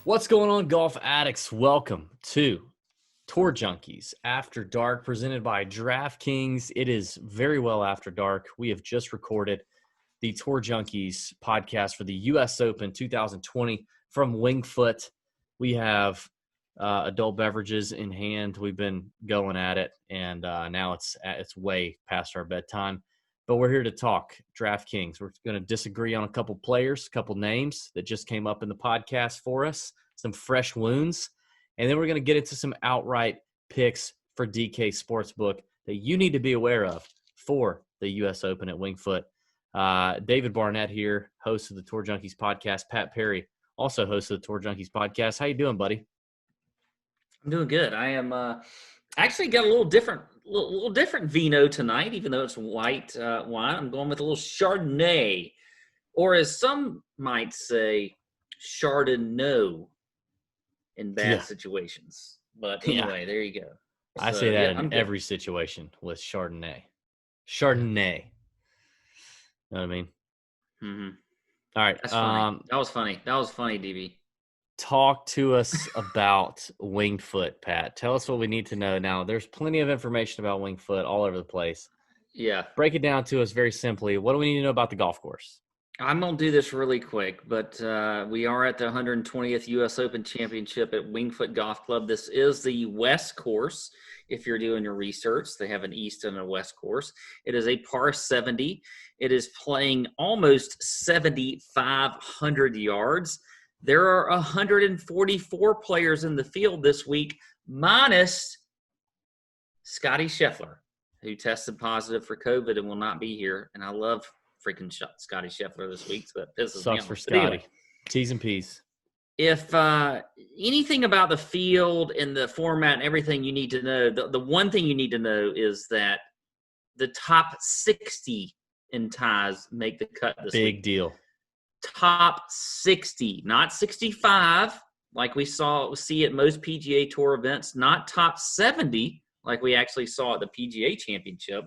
What's going on, golf addicts? Welcome to Tour Junkies After Dark, presented by DraftKings. It is very well after dark. We have just recorded the Tour Junkies podcast for the U.S. Open 2020 from Winged Foot. We have adult beverages in hand. We've been going at it, and now it's way past our bedtime. But we're here to talk DraftKings. We're going to disagree on a couple players, a couple names that just came up in the podcast for us, some fresh wounds, and then we're going to get into some outright picks for DK Sportsbook that you need to be aware of for the U.S. Open at Winged Foot. David Barnett here, host of the Tour Junkies podcast. Pat Perry, also host of the Tour Junkies podcast. How you doing, buddy? I'm doing good. I am actually got a little different vino tonight, even though it's white wine. I'm going with a little Chardonnay, or as some might say, Chardonnay in bad situations. But anyway, there you go. I say that in every situation with Chardonnay. Chardonnay. You know what I mean? Mm-hmm. All right. That's funny. That was funny, DB. Talk to us about Winged Foot, Pat. Tell us what we need to know. Now, there's plenty of information about Winged Foot all over the place. Yeah. Break it down to us very simply. What do we need to know about the golf course? I'm going to do this really quick, but we are at the 120th U.S. Open Championship at Winged Foot Golf Club. This is the West course. If you're doing your research, they have an East and a West course. It is a par 70. It is playing almost 7,500 yards. There are 144 players in the field this week, minus Scotty Scheffler, who tested positive for COVID and will not be here. And I love freaking Scotty Scheffler this week, so that pisses me off. Sucks for Scotty. Anyway, T's and P's. If anything about the field and the format and everything you need to know, the one thing you need to know is that the top 60 in ties make the cut this week. Big deal. Top 60, not 65, like we see at most PGA Tour events, not top 70, like we actually saw at the PGA Championship.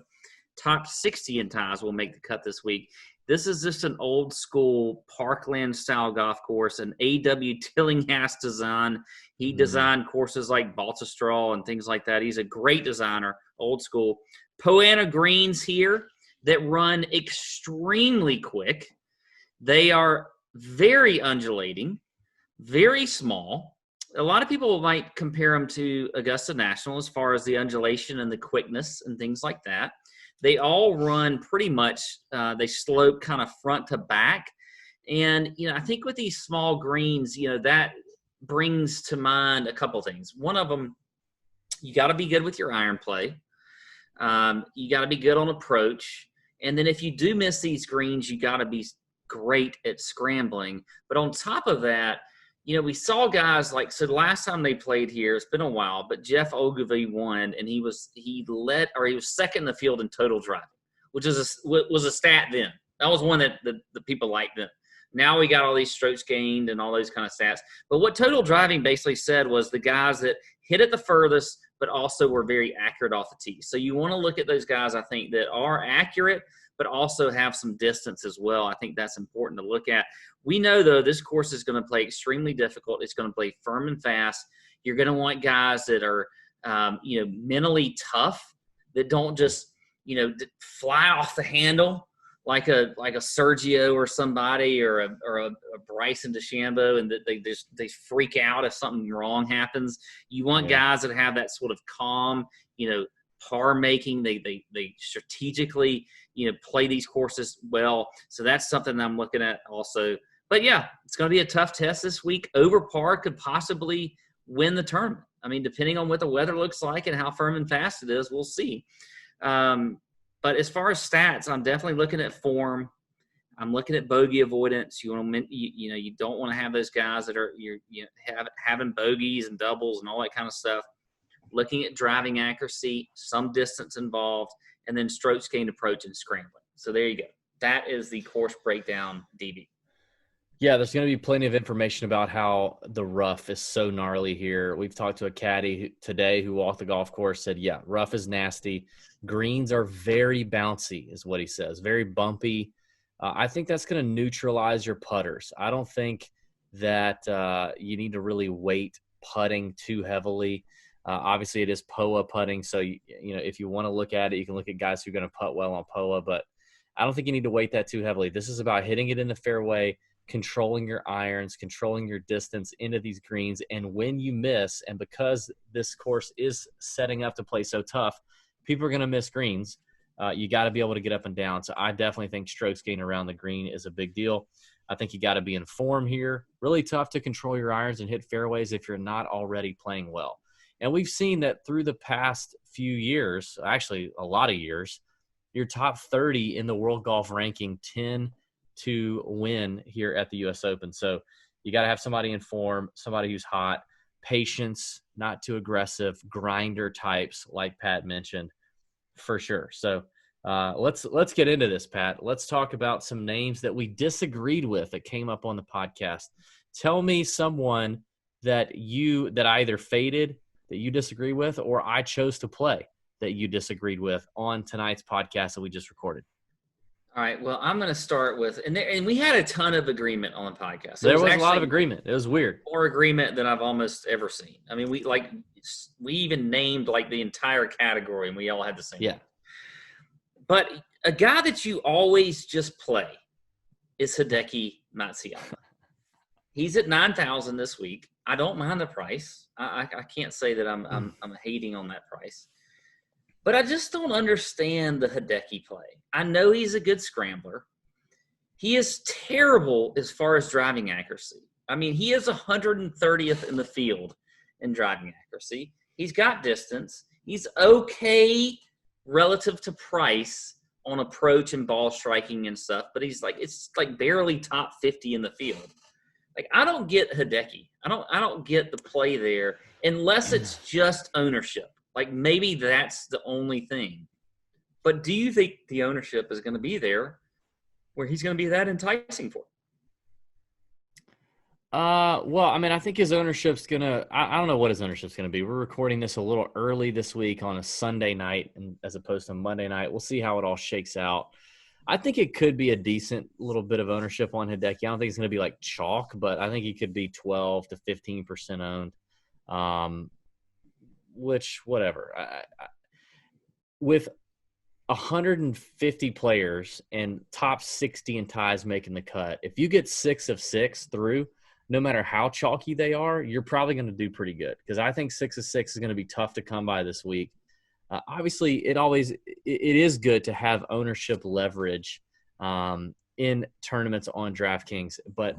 Top 60 in ties will make the cut this week. This is just an old school parkland-style golf course, an A.W. Tillinghast design. He designed courses like Baltusrol and things like that. He's a great designer, old school. Poana greens here that run extremely quick. They are very undulating, very small. A lot of people might compare them to Augusta National as far as the undulation and the quickness and things like that. They all run pretty much, they slope kind of front to back. And, I think with these small greens, that brings to mind a couple things. One of them, you got to be good with your iron play. You got to be good on approach. And then if you do miss these greens, you got to be great at scrambling. But on top of that, we saw guys so the last time they played here, it's been a while, but Jeff Ogilvy won, and he was second in the field in total driving, which was a stat then. That was one that the people liked then. Now we got all these strokes gained and all those kind of stats. But what total driving basically said was the guys that hit it the furthest, but also were very accurate off the tee. So you want to look at those guys, I think, that are accurate, but also have some distance as well. I think that's important to look at. We know, though, this course is going to play extremely difficult. It's going to play firm and fast. You're going to want guys that are, mentally tough, that don't just, fly off the handle like a Sergio or somebody or a Bryson DeChambeau, and that they freak out if something wrong happens. You want guys that have that sort of calm, par making. They strategically, play these courses well. So that's something I'm looking at also. But yeah, it's going to be a tough test this week. Over par could possibly win the tournament. I mean, depending on what the weather looks like and how firm and fast it is, we'll see. But as far as stats, I'm definitely looking at form. I'm looking at bogey avoidance. You don't want to have those guys that are having bogeys and doubles and all that kind of stuff. Looking at driving accuracy, some distance involved, and then strokes gained, approach, and scrambling. So there you go. That is the course breakdown, DB. Yeah, there's going to be plenty of information about how the rough is so gnarly here. We've talked to a caddy today who walked the golf course, said, yeah, rough is nasty. Greens are very bouncy is what he says, very bumpy. I think that's going to neutralize your putters. I don't think that you need to really weight putting too heavily. Obviously, it is POA putting, so if you want to look at it, you can look at guys who are going to putt well on POA, but I don't think you need to weight that too heavily. This is about hitting it in the fairway, controlling your irons, controlling your distance into these greens, and when you miss, and because this course is setting up to play so tough, people are going to miss greens. You got to be able to get up and down. So I definitely think strokes gained around the green is a big deal. I think you got to be in form here. Really tough to control your irons and hit fairways if you're not already playing well. And we've seen that through the past few years, actually a lot of years, your top 30 in the world golf ranking tend to win here at the U.S. Open. So you got to have somebody in form, somebody who's hot, patience, not too aggressive, grinder types like Pat mentioned, for sure. So let's get into this, Pat. Let's talk about some names that we disagreed with that came up on the podcast. Tell me someone that I either faded, that you disagree with, or I chose to play that you disagreed with on tonight's podcast that we just recorded. All right. Well, I'm going to start with, and we had a ton of agreement on the podcast. There was a lot of agreement. It was weird. More agreement than I've almost ever seen. I mean, we even named like the entire category, and we all had the same. Yeah. But a guy that you always just play is HIDEKI Matsuyama. He's at 9,000 this week. I don't mind the price. I can't say that I'm hating on that price. But I just don't understand the HIDEKI play. I know he's a good scrambler. He is terrible as far as driving accuracy. I mean, he is 130th in the field in driving accuracy. He's got distance. He's okay relative to price on approach and ball striking and stuff, but it's like barely top 50 in the field. Like, I don't get HIDEKI. I don't get the play there unless it's just ownership. Like, maybe that's the only thing. But do you think the ownership is going to be there where he's going to be that enticing for? Well, I mean, I think his ownership's going to – I don't know what his ownership's going to be. We're recording this a little early this week on a Sunday night as opposed to Monday night. We'll see how it all shakes out. I think it could be a decent little bit of ownership on HIDEKI. I don't think it's going to be like chalk, but I think he could be 12 to 15% owned. Which, whatever. With 150 players and top 60 in ties making the cut, if you get 6 of 6 through, no matter how chalky they are, you're probably going to do pretty good, because I think 6 of 6 is going to be tough to come by this week. Obviously, it is good to have ownership leverage in tournaments on DraftKings, but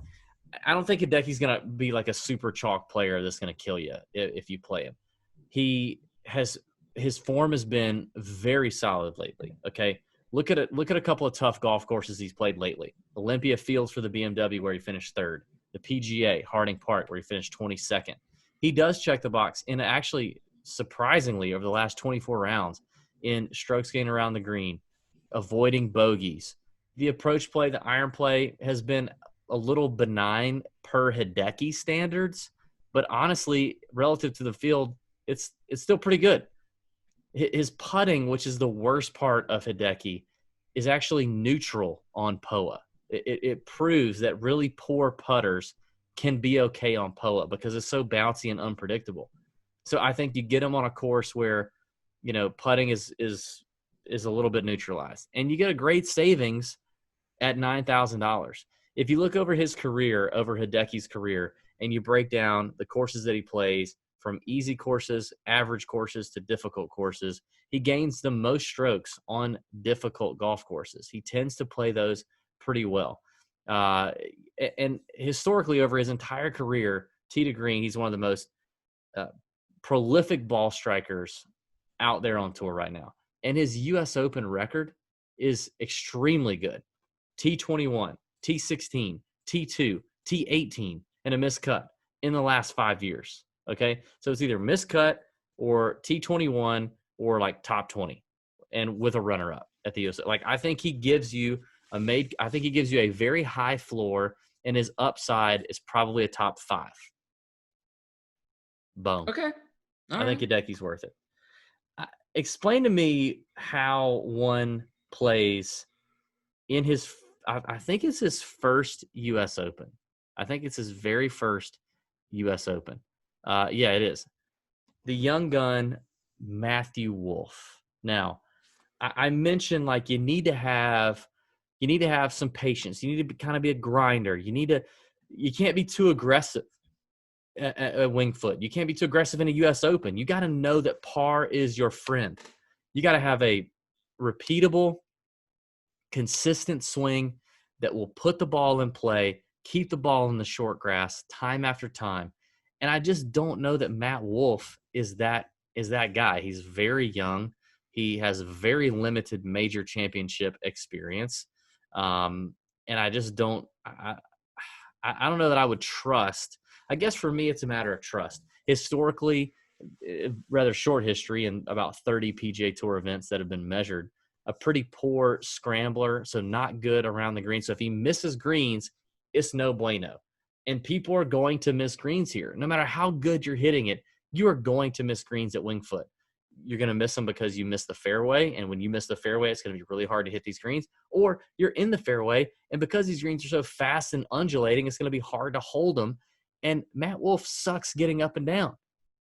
I don't think HIDEKI's going to be like a super chalk player that's going to kill you if you play him. His form has been very solid lately. Okay, look at a couple of tough golf courses he's played lately. Olympia Fields for the BMW, where he finished 3rd. The PGA, Harding Park, where he finished 22nd. He does check the box, and actually, surprisingly, over the last 24 rounds, in strokes gained around the green, avoiding bogeys. The approach play, the iron play has been a little benign per HIDEKI standards, but honestly, relative to the field, it's still pretty good. His putting, which is the worst part of HIDEKI, is actually neutral on POA. It proves that really poor putters can be okay on POA because it's so bouncy and unpredictable. So I think you get him on a course where, putting is a little bit neutralized, and you get a great savings at $9,000. If you look over his career, over HIDEKI's career, and you break down the courses that he plays, from easy courses, average courses, to difficult courses, he gains the most strokes on difficult golf courses. He tends to play those pretty well. And historically, over his entire career, tee to green, he's one of the most prolific ball strikers out there on tour right now. And his U.S. Open record is extremely good. T21, T16, T2, T18, and a missed cut in the last 5 years. Okay, so it's either miscut or T21 or like top 20, and with a runner-up at the US. Like, I think he gives you a very high floor, and his upside is probably a top 5. Boom. Okay, I think HIDEKI's worth it. Explain to me how one plays in his, I think it's his first U.S. Open. I think it's his very first U.S. Open. Yeah, it is. The young gun, Matthew Wolff. Now, I mentioned like you need to have some patience. You need to kind of be a grinder. You can't be too aggressive at Winged Foot. You can't be too aggressive in a U.S. Open. You got to know that par is your friend. You got to have a repeatable, consistent swing that will put the ball in play, keep the ball in the short grass time after time. And I just don't know that Matt Wolff is that guy. He's very young. He has very limited major championship experience. And I just don't I don't know that I would trust. I guess for me, it's a matter of trust. Historically, rather short history and about 30 PGA Tour events that have been measured, a pretty poor scrambler, so not good around the green. So if he misses greens, it's no bueno. And people are going to miss greens here. No matter how good you're hitting it, you are going to miss greens at Winged Foot. You're going to miss them because you missed the fairway. And when you miss the fairway, it's going to be really hard to hit these greens. Or you're in the fairway, and because these greens are so fast and undulating, it's going to be hard to hold them. And Matt Wolff sucks getting up and down.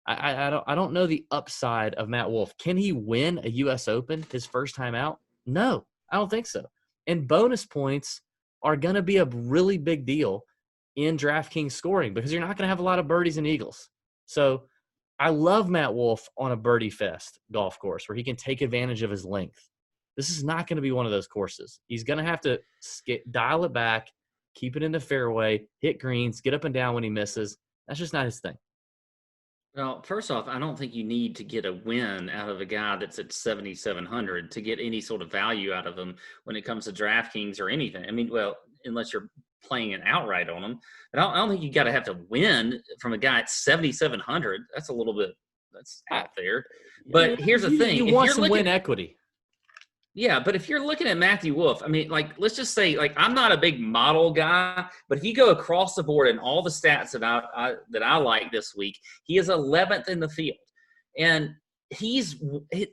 I don't know the upside of Matt Wolff. Can he win a U.S. Open his first time out? No, I don't think so. And bonus points are going to be a really big deal in DraftKings scoring because you're not going to have a lot of birdies and eagles. So I love Matt Wolff on a birdie fest golf course where he can take advantage of his length. This is not going to be one of those courses. He's going to have to dial it back, keep it in the fairway, hit greens, get up and down when he misses. That's just not his thing. Well, first off, I don't think you need to get a win out of a guy that's at 7,700 to get any sort of value out of him when it comes to DraftKings or anything. I mean, well, unless you're playing an outright on him. But I don't think you got to have to win from a guy at 7,700. That's out there. But here's the thing. You want some win equity. Yeah, but if you're looking at Matthew Wolff, I mean, like, let's just say, like, I'm not a big model guy, but if you go across the board and all the stats that I like this week, he is 11th in the field. And he's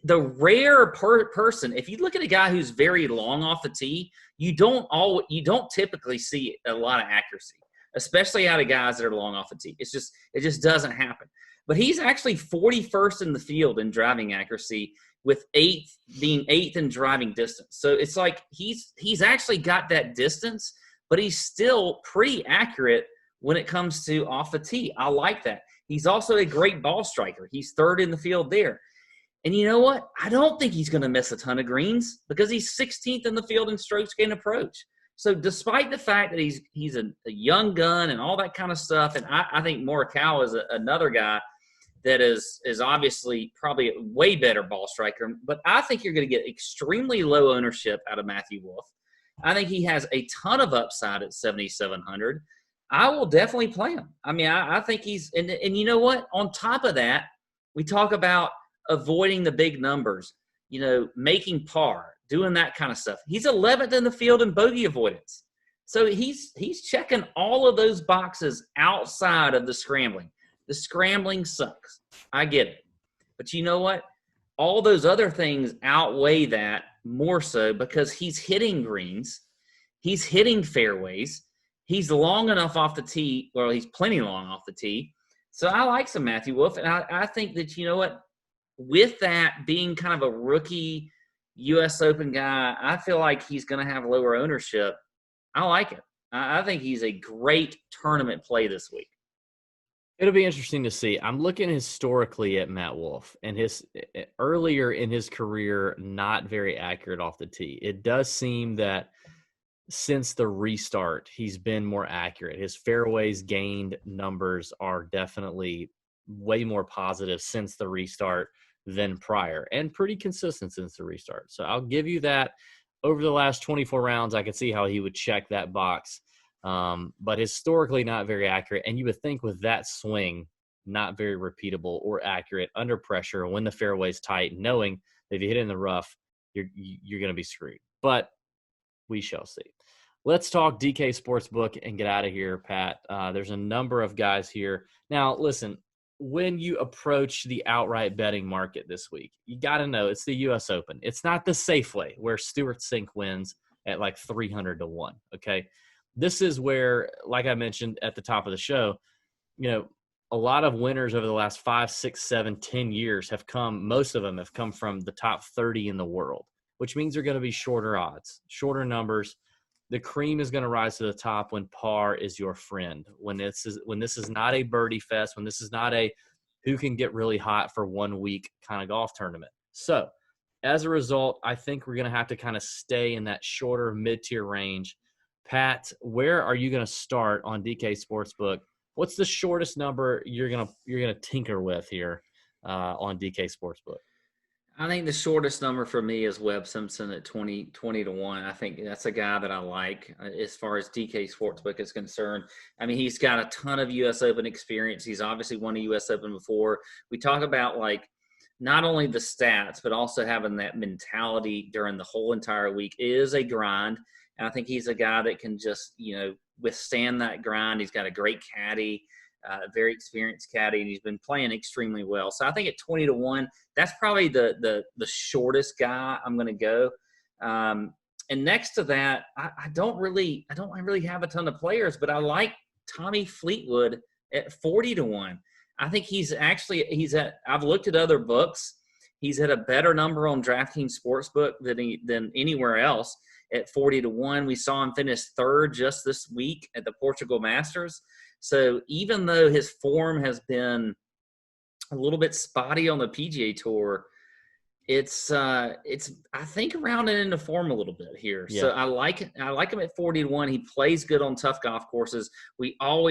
the rare person. If you look at a guy who's very long off the tee, you don't typically see a lot of accuracy, especially out of guys that are long off the tee. It just doesn't happen. But he's actually 41st in the field in driving accuracy, with being eighth in driving distance. So it's like he's actually got that distance, but he's still pretty accurate when it comes to off the tee. I like that. He's also a great ball striker. He's third in the field there. And you know what? I don't think he's going to miss a ton of greens because he's 16th in the field in strokes gained approach. So despite the fact that he's a young gun and all that kind of stuff, and I think Morikawa is another guy that is obviously probably a way better ball striker, but I think you're going to get extremely low ownership out of Matthew Wolff. I think he has a ton of upside at 7,700. I will definitely play him. I mean, I think he's – and you know what? On top of that, we talk about avoiding the big numbers, making par, doing that kind of stuff. He's 11th in the field in bogey avoidance. So he's checking all of those boxes outside of the scrambling. The scrambling sucks. I get it. But you know what? All those other things outweigh that more so because he's hitting greens. He's hitting fairways. He's long enough off the tee. Well, he's plenty long off the tee. So I like some Matthew Wolff. And I think that, you know what? With that being kind of a rookie U.S. Open guy, I feel like he's going to have lower ownership. I like it. I think he's a great tournament play this week. It'll be interesting to see. I'm looking historically at Matt Wolff and his earlier in his career, not very accurate off the tee. It does seem that since the restart, he's been more accurate. His fairways gained numbers are definitely way more positive since the restart than prior, and pretty consistent since the restart. So I'll give you that. Over the last 24 rounds, I could see how he would check that box. But historically not very accurate. And you would think with that swing, not very repeatable or accurate under pressure when the fairway's tight, knowing that if you hit it in the rough, you're going to be screwed. But we shall see. Let's talk DK Sportsbook and get out of here, Pat. There's a number of guys here. Now, listen, when you approach the outright betting market this week, you got to know it's the U.S. Open. It's not the Safeway where Stewart Cink wins at like 300 to 1, okay? this is where, like I mentioned at the top of the show, a lot of winners over the last 5, 6, 7, 10 years have come. Most of them have come from the top 30 in the world, which means they're going to be shorter odds, shorter numbers. The cream is going to rise to the top when par is your friend. When this is not a birdie fest, when this is not a who can get really hot for 1 week kind of golf tournament. So as a result, I think we're going to have to kind of stay in that shorter mid-tier range. Pat, where are you going to start on DK Sportsbook? What's the shortest number you're gonna tinker with here on DK Sportsbook? I think the shortest number for me is Webb Simpson at 20 to 1. I think that's a guy that I like as far as DK Sportsbook is concerned. I mean, he's got a ton of U.S. Open experience. He's obviously won a U.S. Open before. We talk about like not only the stats, but also having that mentality during the whole entire week. It is a grind. And I think he's a guy that can just, withstand that grind. He's got a great caddy, very experienced caddy, and he's been playing extremely well. So I think at 20 to 1, that's probably the shortest guy I'm going to go. And next to that, I don't really have a ton of players, but I like Tommy Fleetwood at 40 to 1. I think I've looked at other books. He's at a better number on DraftKings Sportsbook than anywhere else. At 40 to 1, we saw him finish third just this week at the Portugal Masters. So even though his form has been a little bit spotty on the PGA Tour, it's I think rounding into form a little bit here. Yeah. So I like him at 40 to 1. He plays good on tough golf courses. We know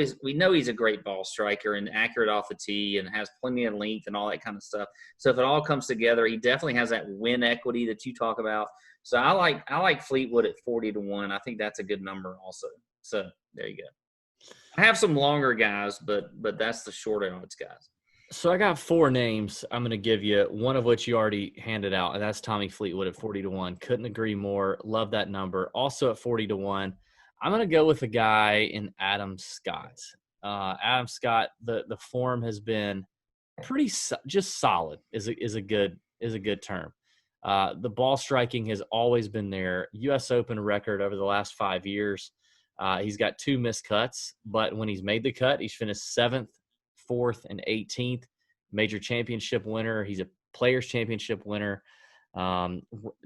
he's a great ball striker and accurate off the tee and has plenty of length and all that kind of stuff. So if it all comes together, he definitely has that win equity that you talk about. So I like Fleetwood at 40 to 1. I think that's a good number also. So there you go. I have some longer guys, but that's the shorter odds guys. So I got 4 names I'm going to give you, one of which you already handed out, and that's Tommy Fleetwood at 40 to 1. Couldn't agree more. Love that number. Also at 40 to 1, I'm going to go with a guy in Adam Scott. Adam Scott, the form has been pretty just solid is a good term. The ball striking has always been there. U.S. Open record over the last 5 years. He's got 2 missed cuts, but when he's made the cut, he's finished 7th, 4th, and 18th. Major championship winner. He's a Players Championship winner.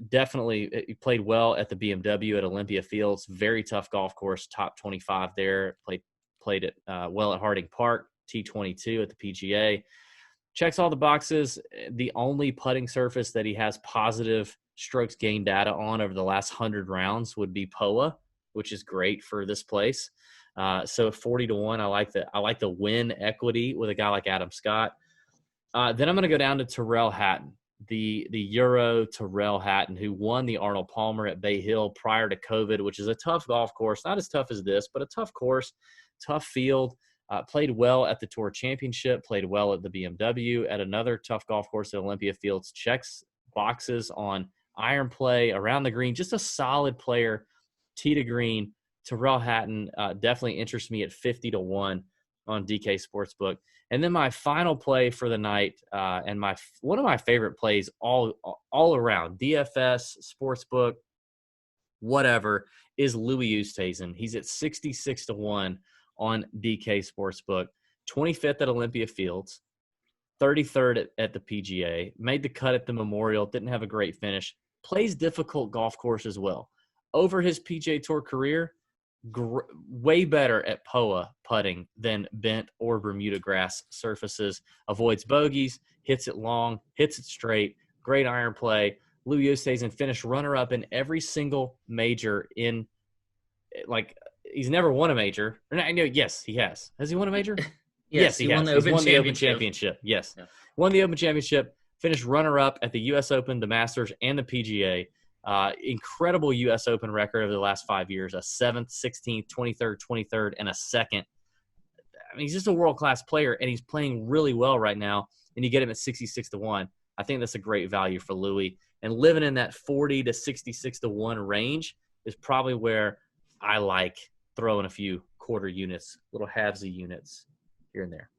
Definitely, he played well at the BMW at Olympia Fields. Very tough golf course, top 25 there. Played it well at Harding Park, T22 at the PGA. Checks all the boxes. The only putting surface that he has positive strokes gained data on over the last 100 rounds would be POA, which is great for this place. So at 40 to 1, I like the win equity with a guy like Adam Scott. Then I'm going to go down to Tyrrell Hatton, the Euro Tyrrell Hatton, who won the Arnold Palmer at Bay Hill prior to COVID, which is a tough golf course, not as tough as this, but a tough course, tough field. Played well at the Tour Championship, played well at the BMW, at another tough golf course at Olympia Fields, checks boxes on iron play, around the green, just a solid player, tee to green. Tyrrell Hatton definitely interests me at 50 to 1 on DK Sportsbook. And then my final play for the night, and one of my favorite plays all around, DFS, Sportsbook, whatever, is Louis Oosthuizen. He's at 66 to 1 on DK Sportsbook, 25th at Olympia Fields, 33rd at the PGA, made the cut at the Memorial, didn't have a great finish, plays difficult golf course as well. Over his PGA Tour career, way better at POA putting than bent or Bermuda grass surfaces, avoids bogeys, hits it long, hits it straight, great iron play. Louis Oosthuizen finished runner-up in every single major in, like, he's never won a major. Yes, he has. Has he won a major? Yes, he has. He's won the Open Championship. Yes. Yeah. Won the Open Championship, finished runner-up at the U.S. Open, the Masters, and the PGA. Incredible U.S. Open record over the last 5 years, a 7th, 16th, 23rd, and a 2nd. I mean, he's just a world-class player, and he's playing really well right now, and you get him at 66 to 1. I think that's a great value for Louis. And living in that 40 to 66 to 1 range is probably where I like throwing a few quarter units, little halvesy units here and there.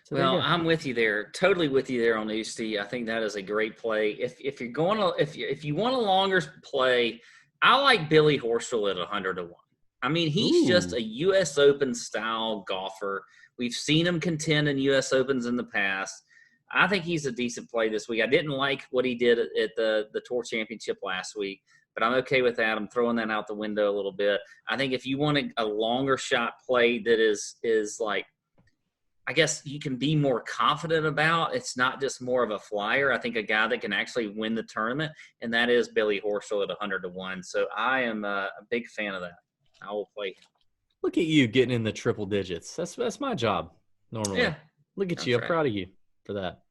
So well, I'm with you there. Totally with you there on Oosty. I think that is a great play. If you want a longer play, I like Billy Horschel at 100 to 1. I mean, he's just a U.S. Open style golfer. We've seen him contend in U.S. Opens in the past. I think he's a decent play this week. I didn't like what he did at the Tour Championship last week, but I'm okay with that. I'm throwing that out the window a little bit. I think if you want a longer shot play that is like, I guess you can be more confident about, it's not just more of a flyer. I think a guy that can actually win the tournament, and that is Billy Horschel at 100-1. So I am a big fan of that. I will play him. Look at you getting in the triple digits. That's my job normally. Yeah, Look at you. I'm proud of you for that.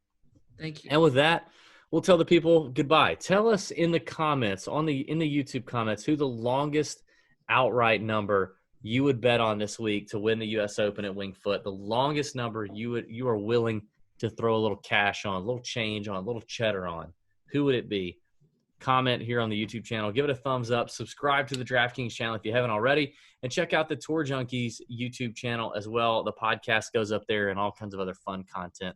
Thank you. And with that, we'll tell the people goodbye. Tell us in the comments, in the YouTube comments, who the longest outright number you would bet on this week to win the U.S. Open at Winged Foot. The longest number you are willing to throw a little cash on, a little change on, a little cheddar on. Who would it be? Comment here on the YouTube channel. Give it a thumbs up. Subscribe to the DraftKings channel if you haven't already. And check out the Tour Junkies YouTube channel as well. The podcast goes up there and all kinds of other fun content.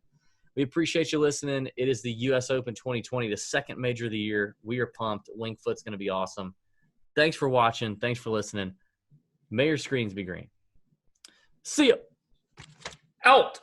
We appreciate you listening. It is the U.S. Open 2020, the second major of the year. We are pumped. Winged Foot's going to be awesome. Thanks for watching. Thanks for listening. May your screens be green. See ya. Out.